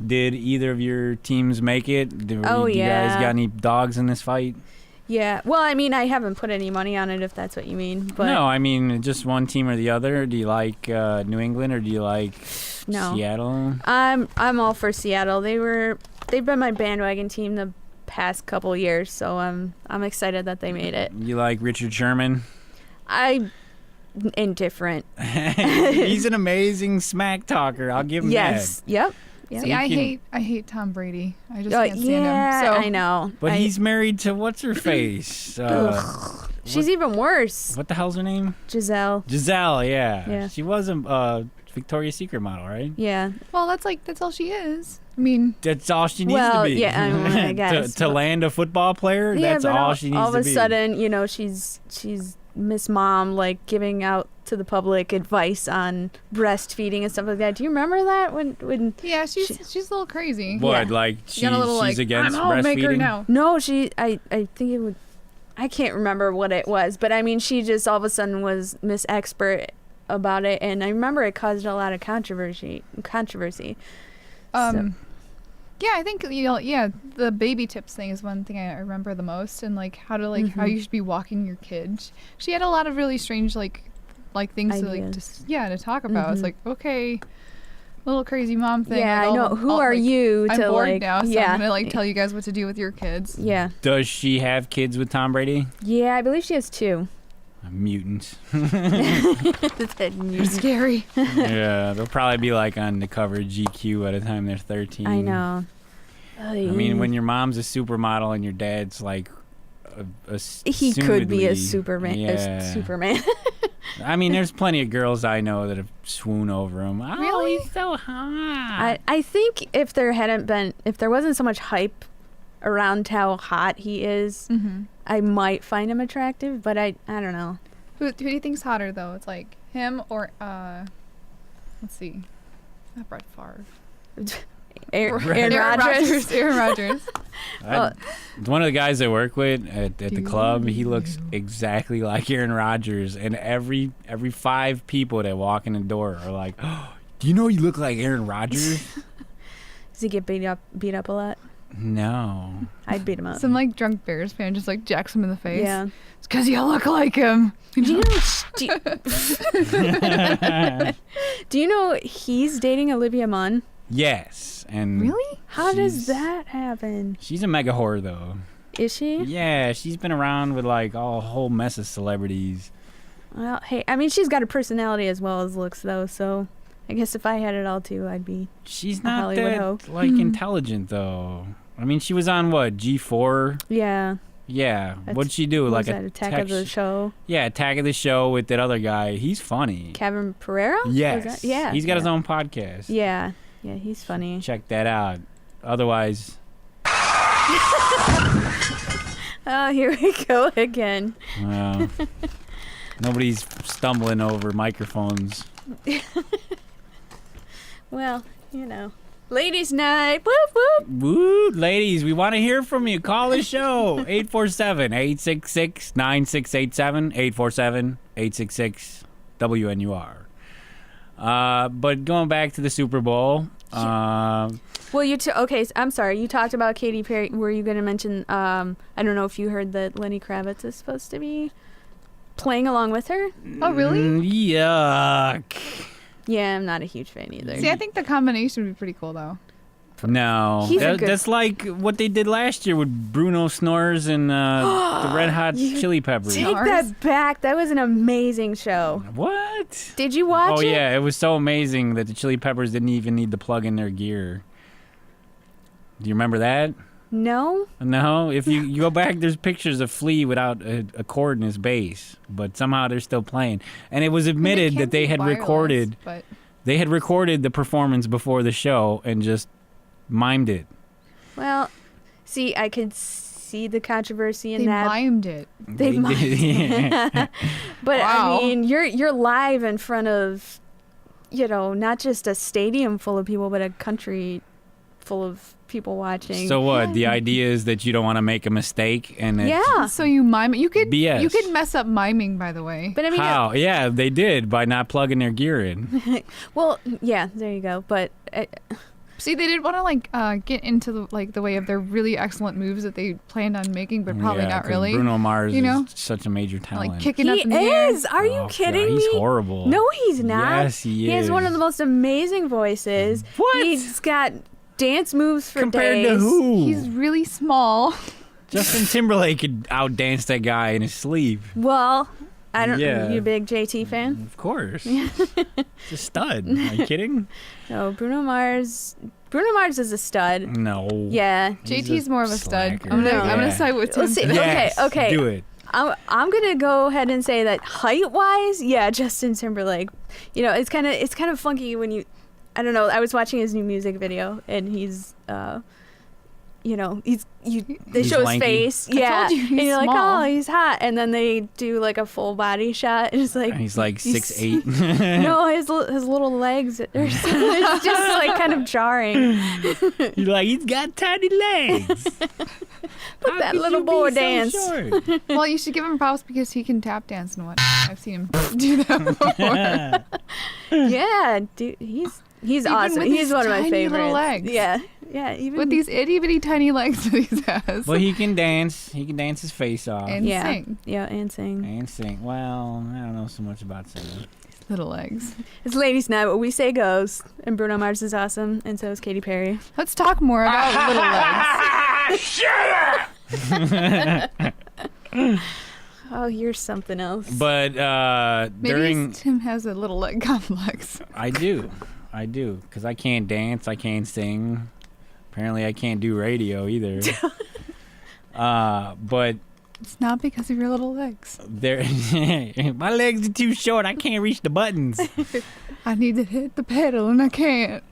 Did either of your teams make it? Do you yeah. guys got any dogs in this fight? Yeah. Well, I mean, I haven't put any money on it, if that's what you mean. But No, I mean just one team or the other. Do you like New England or do you like Seattle? I'm all for Seattle. They've been my bandwagon team the past couple years, so I'm excited that they made it. You like Richard Sherman? I'm indifferent. He's an amazing smack talker. I'll give him yes. that. Yep. See, I hate Tom Brady. I just can't stand him. So. I know. But he's married to what's her face? She's even worse. What the hell's her name? Giselle. Giselle, yeah. She was a Victoria's Secret model, right? Yeah. Well, that's all she is. I mean, that's all she needs to be. Yeah, I guess. to land a football player, yeah, that's all she needs to be. All of a sudden, she's Miss Mom, like giving out to the public advice on breastfeeding and stuff like that. Do you remember that when? Yeah, she's a little crazy. What, yeah. like she's against I'm breastfeeding? homemaker now. No, I think it would. I can't remember what it was, but I mean, she just all of a sudden was Miss Expert about it, and I remember it caused a lot of controversy. Yeah, I think the baby tips thing is one thing I remember the most, and like how to how you should be walking your kids. She had a lot of really strange like things ideas. to talk about. It's like, okay, little crazy mom thing. Yeah, I know. Who are you I'm to bored now, so I'm gonna tell you guys what to do with your kids. Yeah. Does she have kids with Tom Brady? Yeah, I believe she has 2. Mutants. You're scary. Yeah, they'll probably be like on the cover of GQ by the time they're 13. I know. I mean, when your mom's a supermodel and your dad's like he could be a Superman. Yeah. Superman. I mean, there's plenty of girls I know that have swooned over him. Oh, really? He's so hot. I think if there wasn't so much hype around how hot he is, I might find him attractive, but I don't know. Who do you think's hotter though? It's like him or let's see, not Brett Favre. Aaron Rodgers. Aaron Rodgers. One of the guys I work with at the club, he looks exactly like Aaron Rodgers, and every 5 people that walk in the door are like, oh, "Do you know you look like Aaron Rodgers?" Does he get beat up a lot? No. I'd beat him up. Some like drunk Bears fan just like jacks him in the face. Yeah. It's because you look like him. Do you know he's dating Olivia Munn? Yes. And really? How does that happen? She's a mega whore, though. Is she? Yeah, she's been around with like a whole mess of celebrities. Well, hey, I mean, she's got a personality as well as looks, though, so I guess if I had it all, too, I'd be She's a not Hollywood that, hoe. like, intelligent, though. I mean, she was on, what, G4? Yeah. Yeah. What'd she do? Like that, Attack of the Show? Yeah, Attack of the Show with that other guy. He's funny. Kevin Pereira? Yes. Yeah. He's got his own podcast. Yeah. Yeah, he's funny. Check that out. Otherwise... Oh, here we go again. Well, nobody's stumbling over microphones. Well, ladies' night. Whoop, whoop. Woo, ladies, we want to hear from you. Call the show. 847-866-9687. 847-866-WNUR. But going back to the Super Bowl. Well, okay, I'm sorry. You talked about Katy Perry. Were you going to mention, I don't know if you heard that Lenny Kravitz is supposed to be playing along with her? Oh, really? Yuck. Yeah, I'm not a huge fan either. See, I think the combination would be pretty cool, though. No. That's like what they did last year with Bruno Snores and the Red Hot Chili Peppers. Take that back. That was an amazing show. What? Did you watch it? Oh, yeah. It was so amazing that the Chili Peppers didn't even need to plug in their gear. Do you remember that? No. No? If you go back, there's pictures of Flea without a cord in his bass, but somehow they're still playing. And it was admitted that they had recorded the performance before the show and just mimed it. Well, see, I could see the controversy in they that. Mimed it. They mimed it. But wow. I mean, you're live in front of, not just a stadium full of people, but a country full of people watching. So what? The idea is that you don't want to make a mistake, and So you mime it. You could BS. You could mess up miming, by the way. But I mean, how? Yeah, they did by not plugging their gear in. Well, yeah, there you go. But See, they didn't want to get into the way of their really excellent moves that they planned on making, but probably not really. Bruno Mars is such a major talent. Like kicking up in the air. He is. Are you kidding me? He's horrible. No, he's not. Yes, he is. He has one of the most amazing voices. What? He's got dance moves for Compared days. to who? He's really small. Justin Timberlake could outdance that guy in his sleep. Well, I don't. You a big JT fan? Of course. He's a stud. Are you kidding? No, Bruno Mars. Bruno Mars is a stud. No. Yeah. JT's more of a stud. slacker. I'm gonna side with Tim. Let's see. Yes, Okay. do it. I'm gonna go ahead and say that height-wise, Justin Timberlake. It's kind of funky when you. I don't know. I was watching his new music video, and he's. They show his lanky. face, I told you, and he's you're like, small. oh, he's hot, and then they do like a full body shot, and it's like He's like 6'8". no, his little legs are it's just like kind of jarring. You're like, he's got tiny legs. But that little boy dance. Well, you should give him props because he can tap dance and whatnot. I've seen him do that before. Yeah, dude, he's Even awesome. with He's his one of my tiny favorites. little legs. Yeah, even With these itty bitty tiny legs that he has. Well, he can dance. He can dance his face off. And yeah, sing. yeah, and sing. And sing. Well, I don't know so much about singing. Little legs. It's ladies' night. What we say goes. And Bruno Mars is awesome, and so is Katy Perry. Let's talk more about little legs. Shut up! Oh, you're something else. But Maybe Tim has a little leg complex. I do, because I can't dance, I can't sing. Apparently, I can't do radio either. But It's not because of your little legs. my legs are too short. I can't reach the buttons. I need to hit the pedal and I can't.